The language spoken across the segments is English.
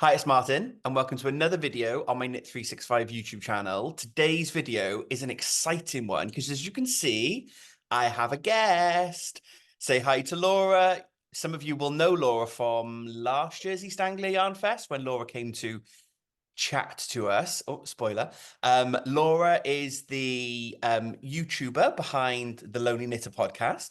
Hi, it's Martin, and welcome to another video on my Knit365 YouTube channel. Today's video is an exciting one because, as you can see, I have a guest. Say hi to Laura. Some of you will know Laura from last year's East Anglia Yarn Fest when Laura came to chat to us. Oh, spoiler. Laura is the YouTuber behind the Lonely Knitter podcast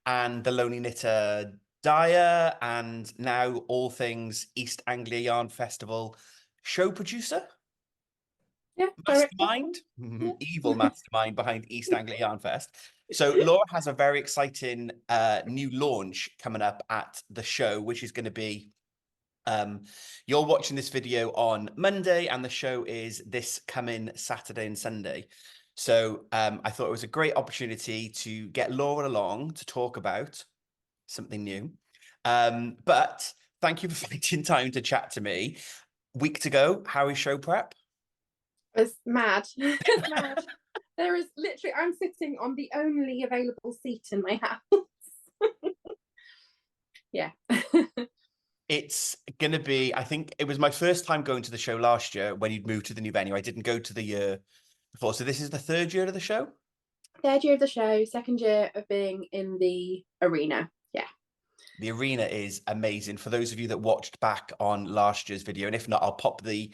and the Lonely Knitter Dyer, and now all things East Anglia Yarn Festival show producer, Yeah, director. mastermind, Yeah. evil mastermind behind East Anglia Yarn Fest. So Laura has a very exciting new launch coming up at the show, which is going to be you're watching this video on Monday and the show is this coming Saturday and Sunday. So I thought it was a great opportunity to get Laura along to talk about something new. But thank you for finding time to chat to me. Week to go, how is show prep? It's mad. It's mad. There is literally, I'm sitting on the only available seat in my house. Yeah. It's going to be, I think it was my first time going to the show last year when you'd moved to the new venue. I didn't go to the year before. So this is the third year of the show? Third year of the show, second year of being in the arena. Yeah. The arena is amazing. For those of you that watched back on last year's video, and if not, I'll pop the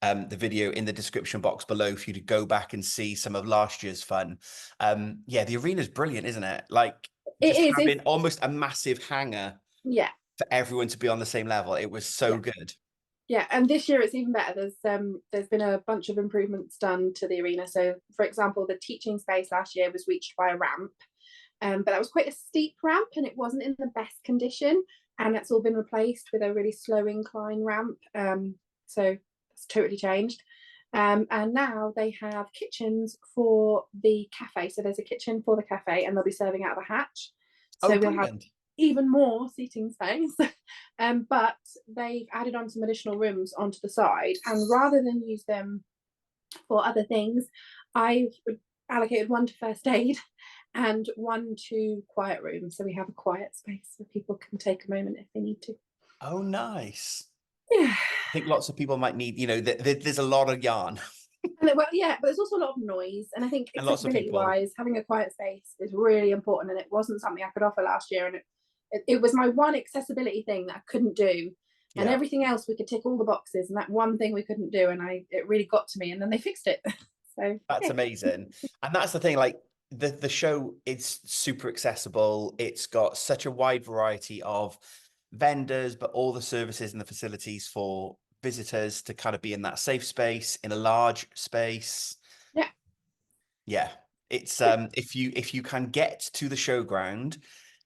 video in the description box below for you to go back and see some of last year's fun. Yeah, the arena is brilliant, isn't it? Like It just is. having almost a massive hangar Yeah. for everyone to be on the same level. It was so Yeah. good. Yeah. And this year it's even better. There's been a bunch of improvements done to the arena. So for example, the teaching space last year was reached by a ramp. But that was quite a steep ramp and it wasn't in the best condition. And that's all been replaced with a really slow incline ramp. So it's totally changed. And now they have kitchens for the cafe. So there's a kitchen for the cafe and they'll be serving out of a hatch. Oh, So we'll have brilliant. even more seating space. But they've added on some additional rooms onto the side. And rather than use them for other things, I've allocated one to first aid and one to quiet rooms. So we have a quiet space where people can take a moment if they need to. Oh, nice. Yeah. I think lots of people might need, there's a lot of yarn Well, yeah, but there's also a lot of noise. And I think and lots of accessibility people. wise, having a quiet space is really important. And it wasn't something I could offer last year. And it was my one accessibility thing that I couldn't do. And Yeah, everything else we could tick all the boxes. And that one thing we couldn't do. And it really got to me. And then they fixed it. So that's yeah. amazing. And that's the thing, like the show is super accessible. It's got such a wide variety of vendors, but all the services and the facilities for visitors to kind of be in that safe space, in a large space. Yeah. Yeah. It's if you can get to the showground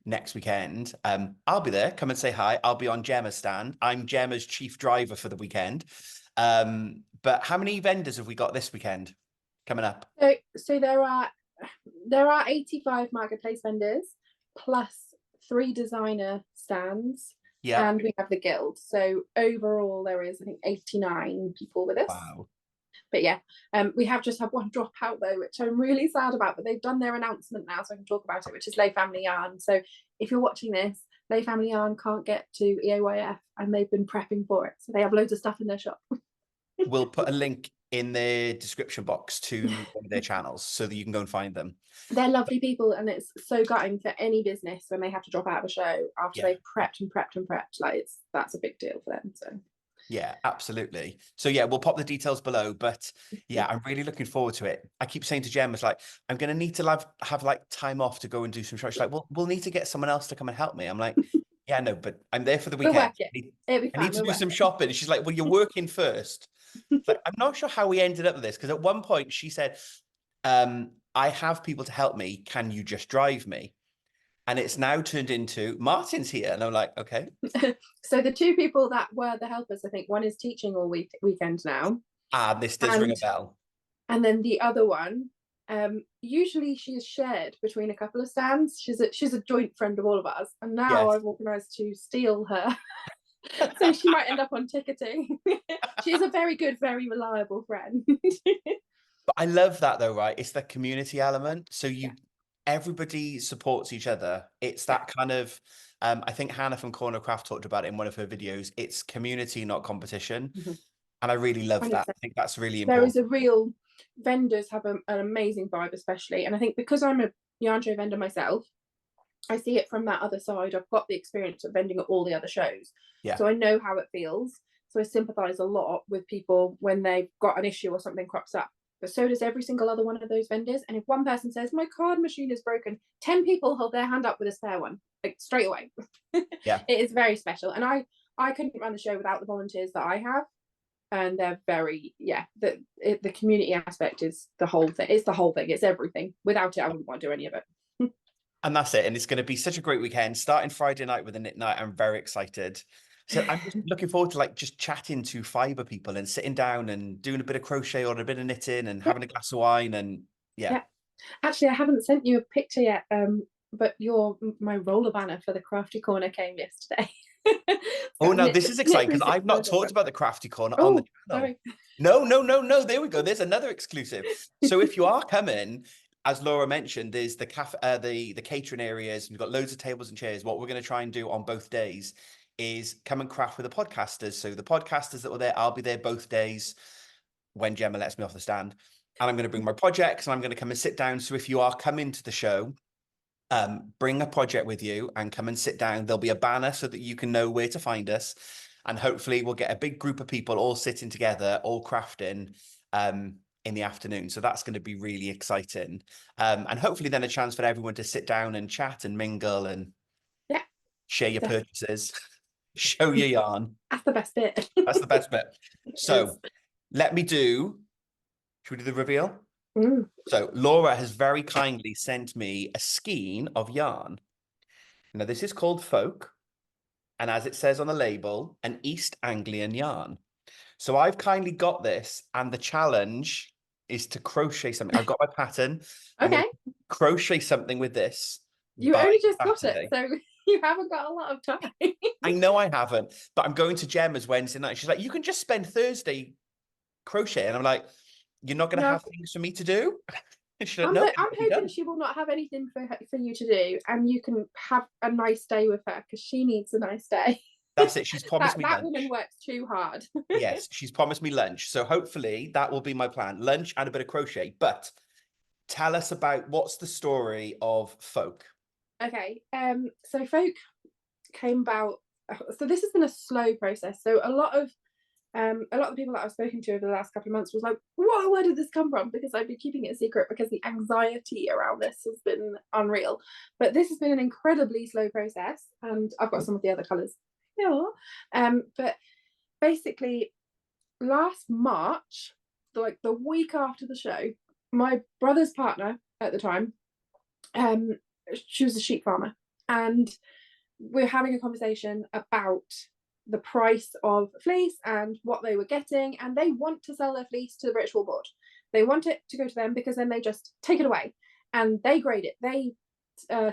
next weekend, I'll be there. Come and say hi. I'll be on Gemma's stand. I'm Gemma's chief driver for the weekend. But how many vendors have we got this weekend coming up? So there are 85 marketplace vendors plus 3 designer stands, Yeah. and we have the guild. So overall there is, I think, 89 people with us. Wow. But yeah, we have just had one drop out though, which I'm really sad about, but they've done their announcement now so I can talk about it, which is Lay Family Yarn. So if you're watching this, Lay Family Yarn can't get to EAYF and they've been prepping for it, so they have loads of stuff in their shop. We'll put a link in the description box to one of their channels so that you can go and find them. They're lovely people, and it's so gutting for any business when they have to drop out of a show after they've prepped and prepped and prepped. Like that's a big deal for them. So yeah, absolutely. So yeah, we'll pop the details below, but yeah, I'm really looking forward to it. I keep saying to Jem, it's like, I'm going to need to have like time off to go and do some shows. She's like, well, we'll need to get someone else to come and help me. I'm like, yeah, no, but I'm there for the we'll weekend. work it. It'll be I fine. need to We'll do work some shopping. And she's like, well, you're working first. It's like, I'm not sure how we ended up with this, because at one point she said, I have people to help me. Can you just drive me? And it's now turned into Martin's here. And I'm like, okay. So the 2 people that were the helpers, I think one is teaching all weekend now. This does ring a bell. And then the other one, usually she is shared between a couple of stands. She's a joint friend of all of us. And now Yes. I've organised to steal her. So she might end up on ticketing. She's a very good, very reliable friend. But I love that though, right? It's the community element. So Yeah. everybody supports each other. It's that kind of I think Hannah from Corner Craft talked about it in one of her videos. It's community, not competition. Mhm. And I really love that. 100%. I think that's really There is important. a real, vendors have an amazing vibe, especially. And I think because I'm a yarn show vendor myself, I see it from that other side. I've got the experience of vending at all the other shows. Yeah. So I know how it feels. So I sympathize a lot with people when they've got an issue or something crops up. But so does every single other one of those vendors. And if one person says, my card machine is broken, 10 people hold their hand up with a spare one, like straight away. Yeah. It is very special. And I couldn't run the show without the volunteers that I have. And they're very, the community aspect is the whole thing. It's the whole thing. It's everything. Without it, I wouldn't want to do any of it. And that's it. And it's going to be such a great weekend. Starting Friday night with a knit night. I'm very excited. So I'm just looking forward to like just chatting to fibre people and sitting down and doing a bit of crochet or a bit of knitting and having a glass of wine. And yeah. Actually, I haven't sent you a picture yet, but my roller banner for the Crafty Corner came yesterday. Oh, no, this is exciting because I've not talked about the Crafty Corner on the channel. Sorry. No. There we go. There's another exclusive. So if you are coming, as Laura mentioned, there's the the catering areas. We've got loads of tables and chairs. What we're going to try and do on both days is come and craft with the podcasters. So the podcasters that were there, I'll be there both days when Gemma lets me off the stand. And I'm going to bring my projects and I'm going to come and sit down. So if you are coming to the show, bring a project with you and come and sit down. There'll be a banner so that you can know where to find us. And hopefully we'll get a big group of people all sitting together, all crafting in the afternoon. So that's going to be really exciting. And hopefully then a chance for everyone to sit down and chat and mingle and share your purchases, show your yarn. That's the best bit. That's the best bit. So should we do the reveal? So Laura has very kindly sent me a skein of yarn. Now this is called Folk, and as it says on the label, an East Anglian yarn. So I've kindly got this, and the challenge is to crochet something. I've got my pattern. I'm going to crochet something with this. You only just got it, so you haven't got a lot of time. I know I haven't, but I'm going to Gemma's Wednesday night. She's like, you can just spend Thursday crochet. And I'm like, you're not going to have things for me to do? I'm hoping she will not have anything for you to do, and you can have a nice day with her because she needs a nice day. That's it. She's promised me lunch. That woman works too hard. Yes, she's promised me lunch. So hopefully that will be my plan. Lunch and a bit of crochet. But tell us about what's the story of Folk. Okay, so Folk came about. So this has been a slow process. So a lot of the people that I've spoken to over the last couple of months was like, "Whoa, where did this come from?" Because I've been keeping it a secret because the anxiety around this has been unreal. But this has been an incredibly slow process, and I've got some of the other colours. Yeah, but basically, last March, like the week after the show, my brother's partner at the time, she was a sheep farmer, and we're having a conversation about the price of fleece and what they were getting, and they want to sell their fleece to the British Wool Board. They want it to go to them because then they just take it away and they grade it, they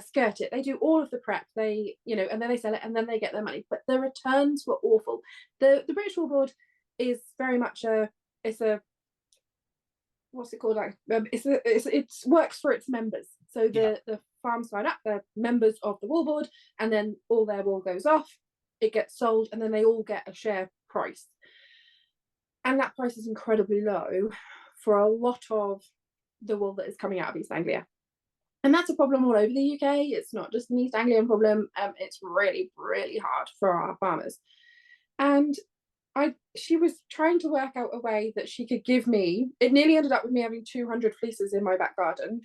skirt it, they do all of the prep, they, and then they sell it and then they get their money. But the returns were awful. The British Wool Board is very much it's a what's it called, like it works for its members. So the farms sign up, they're members of the Wool Board, and then all their wool goes off, it gets sold, and then they all get a share price. And that price is incredibly low for a lot of the wool that is coming out of East Anglia. And that's a problem all over the UK. It's not just an East Anglian problem. It's really, really hard for our farmers. And she was trying to work out a way that she could give me. It nearly ended up with me having 200 fleeces in my back garden.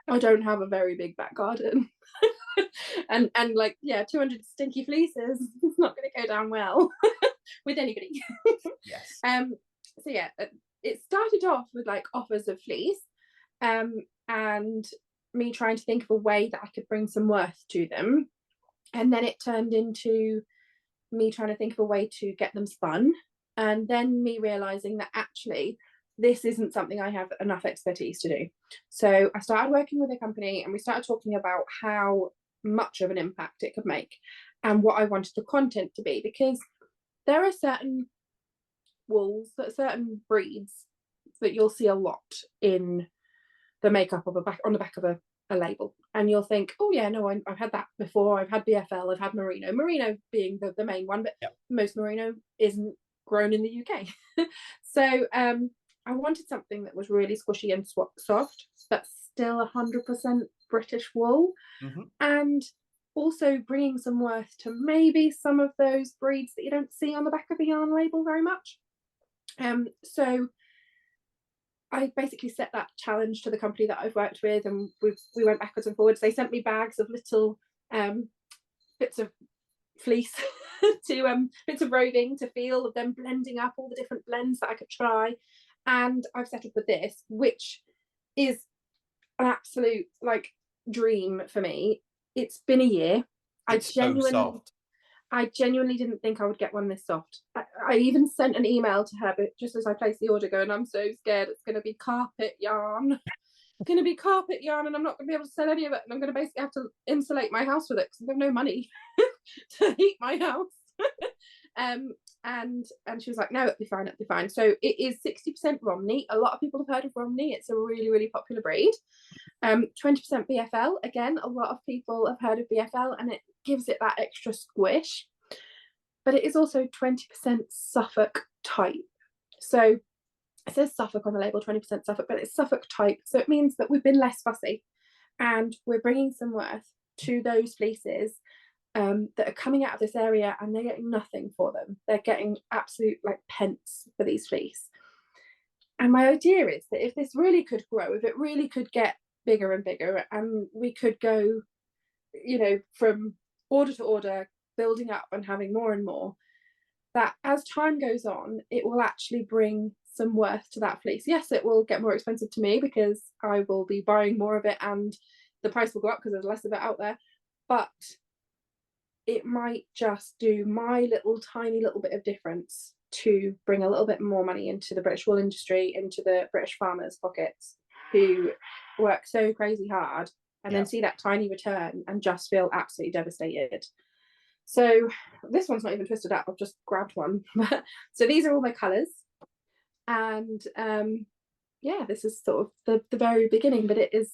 I don't have a very big back garden. and 200 stinky fleeces, it's not going to go down well with anybody. Yes. So yeah, it started off with like offers of fleece, and me trying to think of a way that I could bring some worth to them, and then it turned into me trying to think of a way to get them spun, and then me realizing that actually this isn't something I have enough expertise to do. So I started working with a company, and we started talking about how much of an impact it could make and what I wanted the content to be, because there are certain wools, certain breeds that you'll see a lot in the makeup of on the back of a label. and you'll think, oh yeah, no, I've had that before. I've had BFL, I've had merino being the main one, but Yep. most merino isn't grown in the UK. So I wanted something that was really squishy and soft, but still 100% British wool, and also bringing some worth to maybe some of those breeds that you don't see on the back of the yarn label very much. So I basically set that challenge to the company that I've worked with, and we went backwards and forwards. They sent me bags of little bits of fleece to bits of roving to feel, of them blending up all the different blends that I could try. And I've settled with this, which is an absolute like dream for me. It's been a year. It's so soft. I genuinely didn't think I would get one this soft. I even sent an email to her, but just as I placed the order, going, I'm so scared it's going to be carpet yarn. It's going to be carpet yarn, and I'm not going to be able to sell any of it. And I'm going to basically have to insulate my house with it because I have no money to heat my house. And she was like, no, it'll be fine, it'll be fine. So it is 60% Romney. A lot of people have heard of Romney. It's a really, really popular breed. 20% BFL. Again, a lot of people have heard of BFL, and it gives it that extra squish. But it is also 20% Suffolk type. So it says Suffolk on the label, 20% Suffolk, but it's Suffolk type. So it means that we've been less fussy, and we're bringing some worth to those fleeces that are coming out of this area, and they're getting nothing for them. They're getting absolute like pence for these fleece. And my idea is that if this really could grow, if it really could get bigger and bigger, and we could go, you know, from order to order, building up and having more and more, that as time goes on, it will actually bring some worth to that fleece. Yes, it will get more expensive to me because I will be buying more of it and the price will go up because there's less of it out there, but it might just do my little tiny little bit of difference to bring a little bit more money into the British wool industry, into the British farmers' pockets, who work so crazy hard and then see that tiny return and just feel absolutely devastated. So this one's not even twisted up, I've just grabbed one. So these are all my colours, and yeah, this is sort of the very beginning, but it is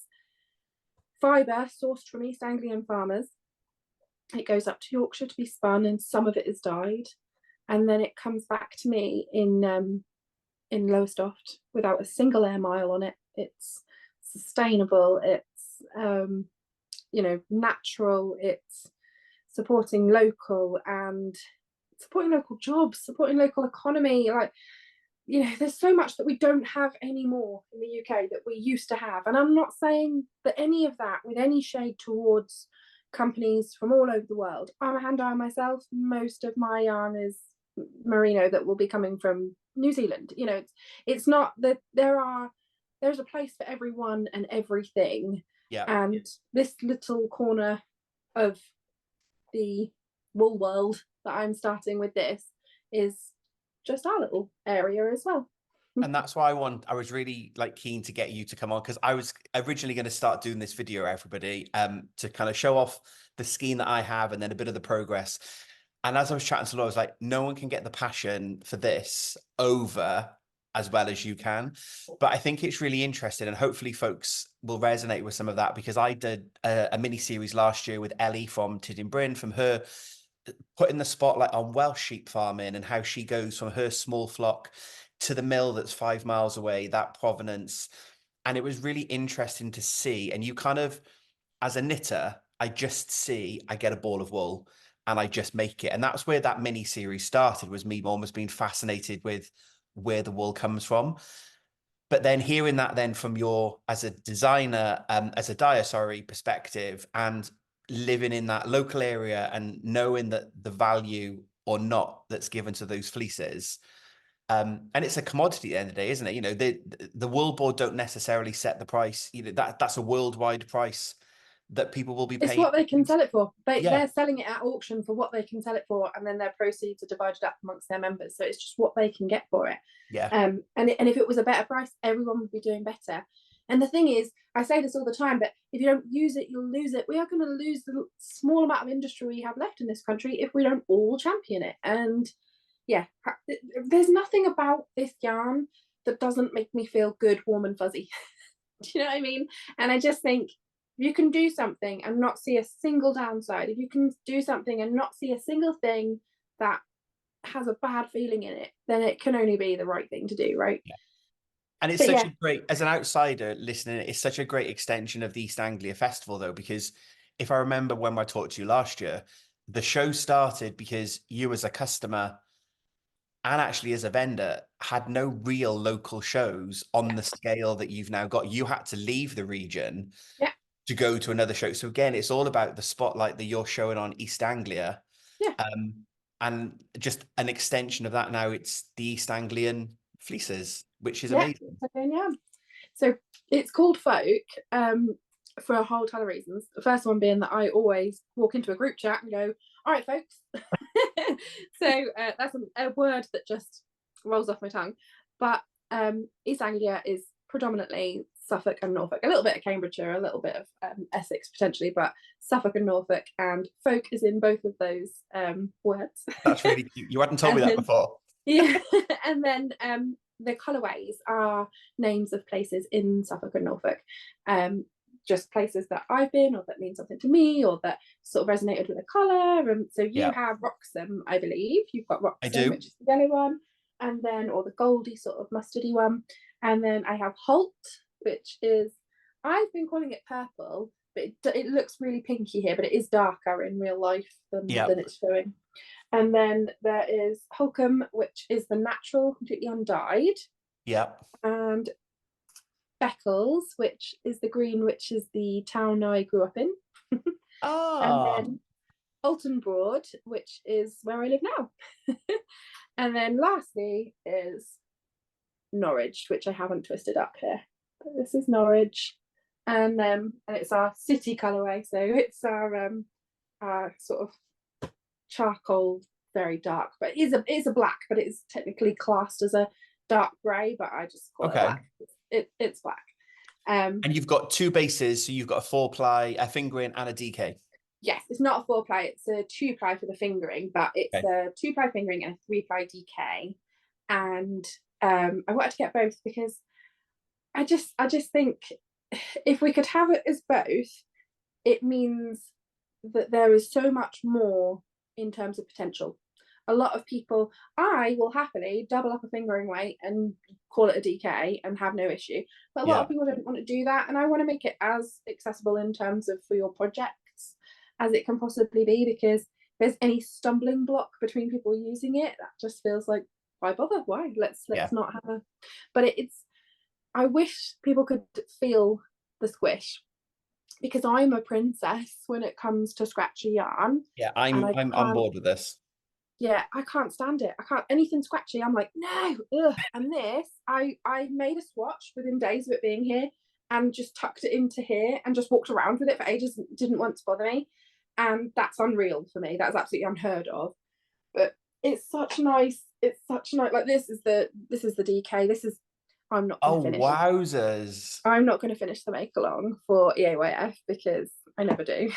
fibre sourced from East Anglian farmers. It goes up to Yorkshire to be spun, and some of it is dyed, and then it comes back to me in Lowestoft without a single air mile on it. It's sustainable, it's you know, natural, it's supporting local and supporting local jobs, supporting local economy. Like, you know, there's so much that we don't have anymore in the UK that we used to have, and I'm not saying that any of that with any shade towards companies from all over the world. I'm a hand dyer myself. Most of my yarn is merino that will be coming from New Zealand. You know, it's not that there's a place for everyone and everything. Yeah. And this little corner of the wool world that I'm starting with this is just our little area as well. And that's why I was really like keen to get you to come on, because I was originally going to start doing this video, everybody, to kind of show off the skein that I have and then a bit of the progress. And as I was chatting to Laura, I was like, no one can get the passion for this over as well as you can. But I think it's really interesting, and hopefully folks will resonate with some of that, because I did a mini series last year with Ellie from Tidin Bryn, from her putting the spotlight on Welsh sheep farming and how she goes from her small flock to the mill that's 5 miles away, that provenance. And it was really interesting to see. And you kind of, as a knitter, I get a ball of wool and I just make it. And that's where that mini series started, was me almost being fascinated with where the wool comes from. But then hearing that then from your, as a designer, as a dyer, sorry, perspective, and living in that local area and knowing that the value or not that's given to those fleeces, and it's a commodity at the end of the day, isn't it? You know, the wool board don't necessarily set the price. You know, that's a worldwide price that people will be paying. It's what they can sell it for. They're selling it at auction for what they can sell it for, and then their proceeds are divided up amongst their members. So it's just what they can get for it. Yeah. And if it was a better price, everyone would be doing better. And the thing is, I say this all the time, but if you don't use it, you'll lose it. We are going to lose the small amount of industry we have left in this country if we don't all champion it. And yeah, there's nothing about this yarn that doesn't make me feel good, warm and fuzzy. Do you know what I mean? And I just think you can do something and not see a single downside, if you can do something and not see a single thing that has a bad feeling in it, then it can only be the right thing to do, right? Yeah. And it's But such yeah, a great, as an outsider listening, it's such a great extension of the East Anglia Festival, though, because if I remember when I talked to you last year, the show started because you as a customer and actually as a vendor had no real local shows on the scale that you've now got. You had to leave the region yeah, to go to another show. So again, it's all about the spotlight that you're showing on East Anglia. yeah, Um, and just an extension of that now, it's the East Anglian fleeces, which is yeah. amazing. Okay, yeah. So it's called Folk for a whole ton of reasons. The first one being that I always walk into a group chat and go, "All right, folks." So that's a word that just rolls off my tongue. But East Anglia is predominantly Suffolk and Norfolk, a little bit of Cambridgeshire, a little bit of Essex potentially, but Suffolk and Norfolk, and folk is in both of those words. That's really cute. You hadn't told me And that then, before. yeah, and then the colourways are names of places in Suffolk and Norfolk. Just places that I've been, or that mean something to me, or that sort of resonated with a colour. And so you Yeah, have Roxham, I believe. You've got I Roxham, do. which is the yellow one, and then, or the goldy sort of mustardy one. And then I have Holt, which is, I've been calling it purple, but it looks really pinky here, but it is darker in real life Yeah, than it's showing. And then there is Holcombe, which is the natural, completely undyed. yeah. And Beccles, which is the green, which is the town I grew up in. And Ah, then Alton Broad, which is where I live now. And then lastly is Norwich, which I haven't twisted up here. But this is Norwich. And it's our city colourway. So it's our sort of charcoal, very dark, but it's a black, but it's technically classed as a dark grey, but I just call it okay. black. It's black. And you've got two bases, so you've got a 4-ply, a fingering, and a DK. Yes, it's not a 4-ply, it's a 2-ply for the fingering, but it's Okay. a 2-ply fingering and a 3-ply DK. And I wanted to get both because I just think if we could have it as both, it means that there is so much more in terms of potential. A lot of people, I will happily double up a fingering weight and call it a DK and have no issue. But a lot Yeah, of people don't want to do that. And I want to make it as accessible in terms of for your projects as it can possibly be, because if there's any stumbling block between people using it, that just feels like, why bother? Why? Let's yeah, not have a, but it's, I wish people could feel the squish, because I'm a princess when it comes to scratchy yarn, yeah. and I'm on board with this. yeah, I can't stand it. I can't, anything scratchy, I'm like, no, ugh. And this, I made a swatch within days of it being here and just tucked it into here and just walked around with it for ages and didn't want to bother me. And that's unreal for me. That's absolutely unheard of. But it's such nice, like this is the DK. This is, I'm not gonna Oh, finish. wowzers. I'm not going to finish the make along for EAYF because I never do.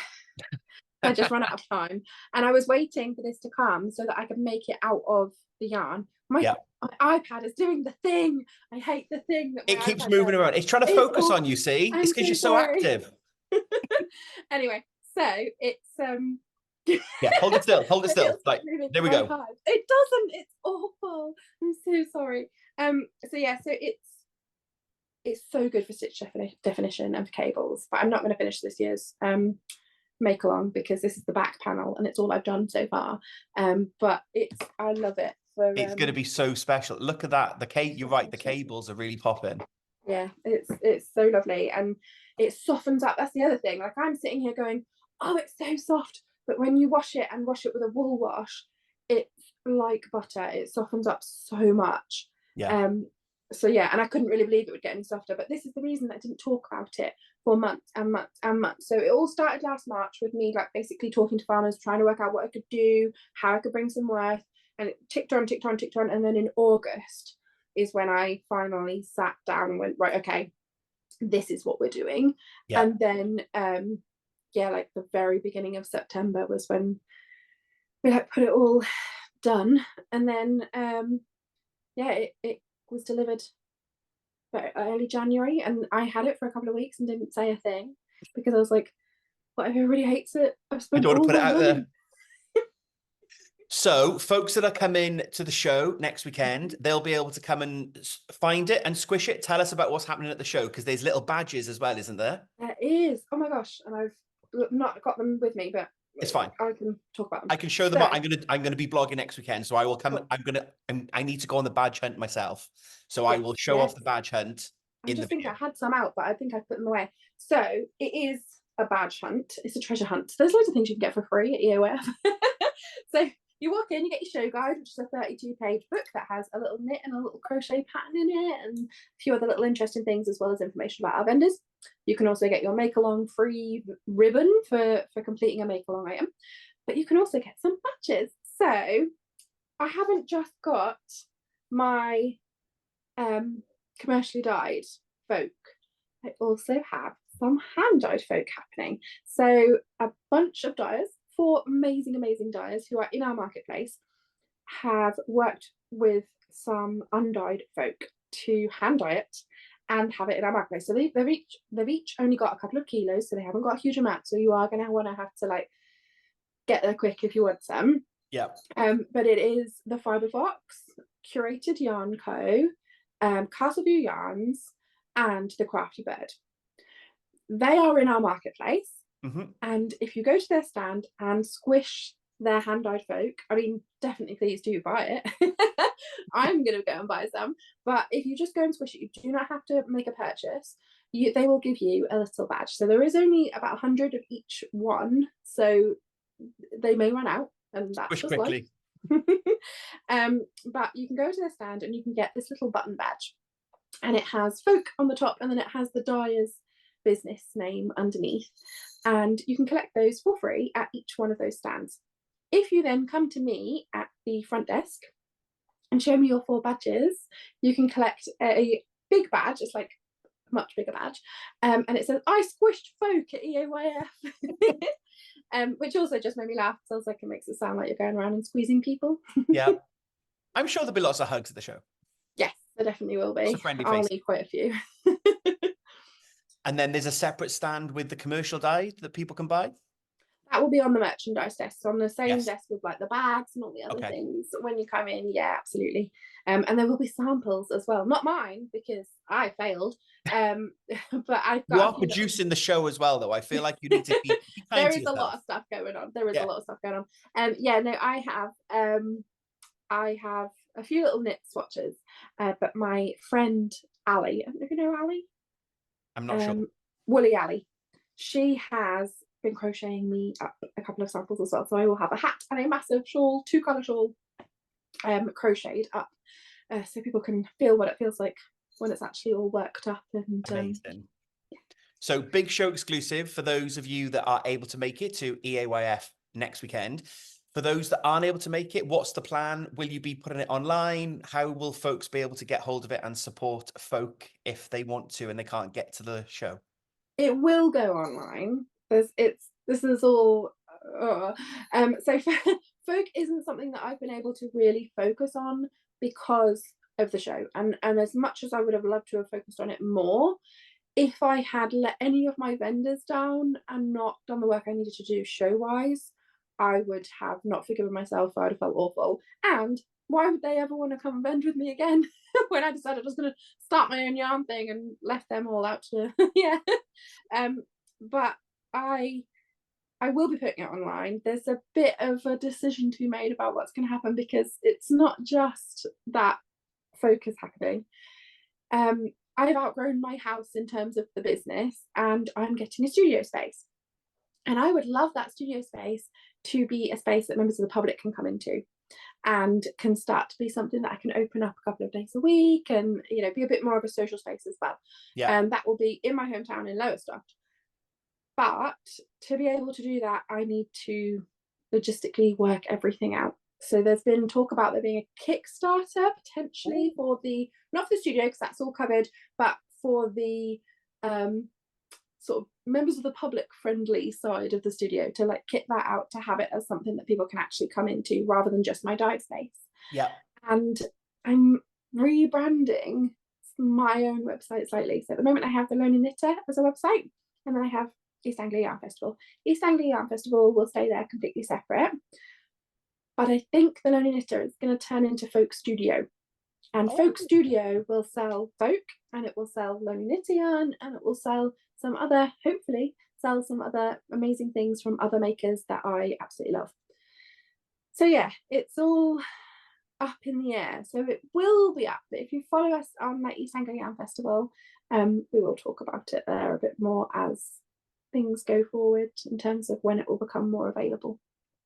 I just run out of time. And I was waiting for this to come so that I could make it out of the yarn. Yeah. My iPad is doing the thing. I hate the thing that my It keeps iPad moving does. around. It's trying to It's focus on awful. you, see? It's I'm because so you're so sorry. active. Anyway, so it's Yeah, hold it still. Hold it it'll still. stop Like, moving there we my go. iPad. It doesn't. It's awful. I'm so sorry. So yeah, so it's so good for stitch definition and for cables, but I'm not going to finish this year's make along because this is the back panel and it's all I've done so far. But I love it for It's going to be so special. Look at that. You're right. The cables are really popping. yeah, it's so lovely, and it softens up. That's the other thing. Like, I'm sitting here going, oh, it's so soft, but when you wash it and wash it with a wool wash, it's like butter. It softens up so much. Yeah. So yeah, and I couldn't really believe it would get any softer, but this is the reason that I didn't talk about it for months and months and months. So it all started last March with me like basically talking to farmers, trying to work out what I could do, how I could bring some worth, and it ticked on, and then in August is when I finally sat down and went, right, okay, this is what we're doing. Yeah. And then yeah, like the very beginning of September was when we like put it all done. And then yeah, it was delivered very early January, and I had it for a couple of weeks and didn't say a thing. because I was like, what if everybody hates it? I've I spent don't want all to put it my out money. there. So folks that are coming to the show next weekend, they'll be able to come and find it and squish it. Tell us about what's happening at the show, because there's little badges as well, isn't there? There is. Oh my gosh. And I've not got them with me, but It's fine. I can talk about them. I can show them. So, I'm gonna be blogging next weekend, so I will come. cool. I need to go on the badge hunt myself, so I Yes, will show off the badge hunt I'm in the just thinking video. I had some out, but I think I put them away. So it is a badge hunt. It's a treasure hunt. There's loads of things you can get for free at EOF. So you walk in, you get your show guide, which is a 32-page book that has a little knit and a little crochet pattern in it, and a few other little interesting things, as well as information about our vendors. You can also get your make along free ribbon for completing a make along item, but you can also get some badges. So I haven't just got my commercially dyed folk. I also have some hand dyed folk happening. So a bunch of dyers, 4 amazing dyers who are in our marketplace, have worked with some undyed folk to hand dye it and have it in our marketplace. So they've each only got a couple of kilos, so they haven't got a huge amount. So you are going to want to have to like get there quick if you want some. Yeah. But it is the Fibre Fox, Curated Yarn Co., Castleview Yarns, and the Crafty Bird. They are in our marketplace, and if you go to their stand and squish their hand-dyed folk, I mean, definitely please do buy it. I'm gonna go and buy some, but if you just go and squish it, you do not have to make a purchase. They will give you a little badge. So there is only about 100 of each one, so they may run out, and that's Squish just quickly. But you can go to their stand and you can get this little button badge, and it has folk on the top, and then it has the dyer's business name underneath, and you can collect those for free at each one of those stands. If you then come to me at the front desk and show me your 4 badges, you can collect a big badge. It's like a much bigger badge, and it says I squished folk at EAYF. Which also just made me laugh. Sounds like it makes it sound like you're going around and squeezing people. Yeah, I'm sure there'll be lots of hugs at the show. Yes, there definitely will be. I'll need quite a few. And then there's a separate stand with the commercial dye that people can buy. That will be on the merchandise desk, so on the same Yes. desk with like the bags and all the other things when you come in. Yeah, absolutely. And there will be samples as well. Not mine, because I failed. But I've got. You are producing the show as well, though. I feel like you need to be kind there to is yourself. a lot of stuff going on. There is a lot of stuff going on. Yeah, no, I have a few little knit swatches, but my friend Ali, I don't know if you know Ali. I'm not sure. Woolly Ali, she has been crocheting me up a couple of samples as well. So I will have a hat and a massive shawl, 2-colour shawl, crocheted up, so people can feel what it feels like when it's actually all worked up. And amazing. So big show exclusive for those of you that are able to make it to EAYF next weekend. For those that aren't able to make it, what's the plan? Will you be putting it online? How will folks be able to get hold of it and support folk if they want to and they can't get to the show? It will go online. This is all. So folk isn't something that I've been able to really focus on because of the show, and as much as I would have loved to have focused on it more, if I had let any of my vendors down and not done the work I needed to do show wise, I would have not forgiven myself. I would have felt awful. And why would they ever want to come and vend with me again when I decided I was going to start my own yarn thing and left them all out to but I will be putting it online. There's a bit of a decision to be made about what's going to happen, because it's not just that focus happening. I've outgrown my house in terms of the business, and I'm getting a studio space, and I would love that studio space to be a space that members of the public can come into and can start to be something that I can open up a couple of days a week, and be a bit more of a social space as well. That will be in my hometown in Lowestoft. But to be able to do that, I need to logistically work everything out. So there's been talk about there being a Kickstarter potentially for not for the studio, because that's all covered, but for the sort of members of the public friendly side of the studio, to like kit that out, to have it as something that people can actually come into rather than just my dyed space. And I'm rebranding my own website slightly. So at the moment I have the Lonely Knitter as a website, and then I have East Anglia Yarn Festival. East Anglia Yarn Festival will stay there completely separate. But I think the Lonely Knitter is going to turn into Folk Studio. And Folk Oh, Studio will sell folk, and it will sell Lonely Knitter yarn, and it will sell some other, hopefully, sell some other amazing things from other makers that I absolutely love. So yeah, it's all up in the air. So it will be up. But if you follow us on my East Anglia Yarn Festival, we will talk about it there a bit more as things go forward in terms of when it will become more available.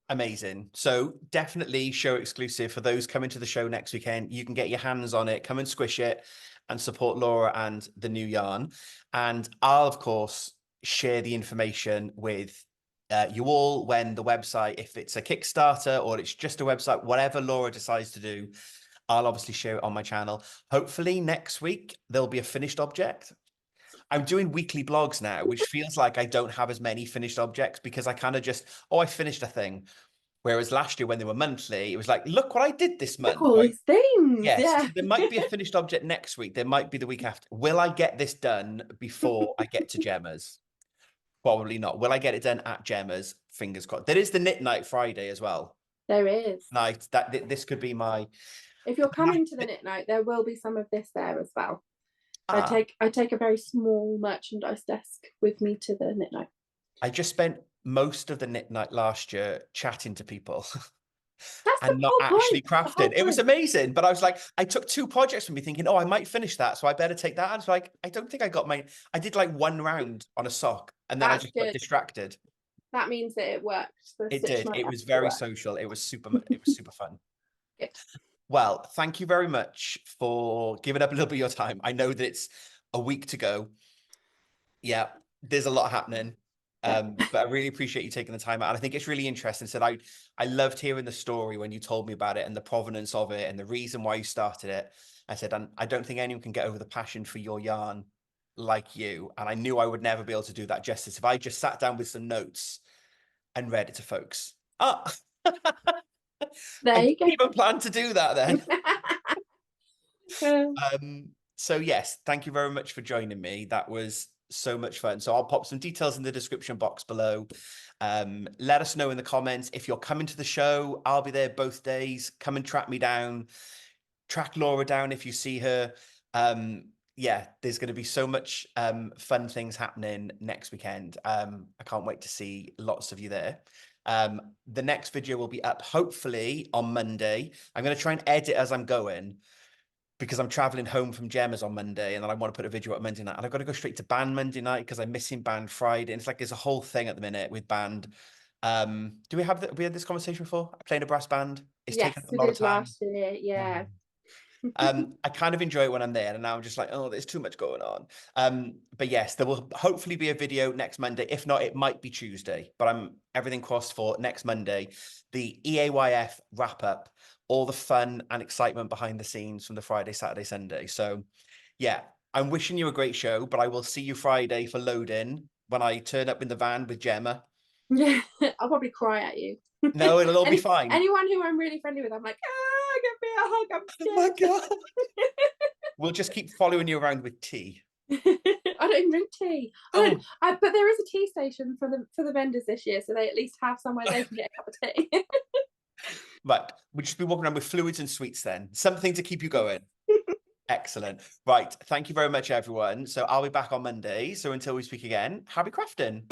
amazing. So definitely show exclusive for those coming to the show next weekend. You can get your hands on it, come and squish it and support Laura and the new yarn. And I'll, of course, share the information with you all when the website, if it's a Kickstarter or it's just a website, whatever Laura decides to do, I'll obviously share it on my channel. Hopefully next week, there'll be a finished object. I'm doing weekly blogs now, which feels like I don't have as many finished objects because I kind of just, oh, I finished a thing. Whereas last year when they were monthly, it was like, look what I did this Look, month. all these things. Yes, Yeah. so there might be a finished object next week. There might be the week after. Will I get this done before I get to Gemma's? Probably not. Will I get it done at Gemma's? Fingers crossed. There is the Knit Night Friday as well. There is. Night this could be my. If you're coming to the Knit Night, there will be some of this there as well. I Ah, take a very small merchandise desk with me to the Knit Night. I just spent most of the Knit Night last year chatting to people. That's the And not whole actually point. The whole crafting. It was point. amazing, but I was like, I took 2 projects from me thinking, oh, I might finish that, so I better take that. And it's like, I don't think I got my. I did like 1 round on a sock, and then I That's just got good. distracted. That means that it worked. The It stitch did. night It was actually very worked. social. It was super. It was super fun. Good. Well, thank you very much for giving up a little bit of your time. I know that it's a week to go. Yeah, there's a lot happening. Yeah. But I really appreciate you taking the time out. And I think it's really interesting. So I loved hearing the story when you told me about it and the provenance of it and the reason why you started it. I said, I don't think anyone can get over the passion for your yarn like you. And I knew I would never be able to do that justice if I just sat down with some notes and read it to folks. Oh, There I you didn't go. even plan to do that then. So yes, thank you very much for joining me. That was so much fun. So I'll pop some details in the description box below. Let us know in the comments if you're coming to the show. I'll be there both days. Come and track me down. Track Laura down if you see her. Yeah, there's going to be so much fun things happening next weekend. I can't wait to see lots of you there. The next video will be up hopefully on Monday. I'm going to try and edit as I'm going, because I'm traveling home from Gemma's on Monday and then I want to put a video up Monday night. And I've got to go straight to band Monday night because I'm missing band Friday. And it's like there's a whole thing at the minute with band. Do we have we had this conversation before? Playing a brass band. It's Yes, taken up a we lot of did time. last year. Yeah. I kind of enjoy it when I'm there, and now I'm just like, oh, there's too much going on. But yes, there will hopefully be a video next Monday. If not, it might be Tuesday, but I'm everything crossed for next Monday, the EAYF wrap up, all the fun and excitement behind the scenes from the Friday, Saturday, Sunday. So yeah, I'm wishing you a great show, but I will see you Friday for load-in when I turn up in the van with Gemma. Yeah. I'll probably cry at you. No, it'll all be fine. Anyone who I'm really friendly with, I'm like, give me a hug. I'm Oh my scared. God. We'll just keep following you around with tea. I don't even drink tea. Oh. But there is a tea station for the vendors this year, so they at least have somewhere they can get a cup of tea. Right, we'll just be walking around with fluids and sweets then. Something to keep you going. Excellent. Right, thank you very much, everyone. So I'll be back on Monday. So until we speak again, happy crafting.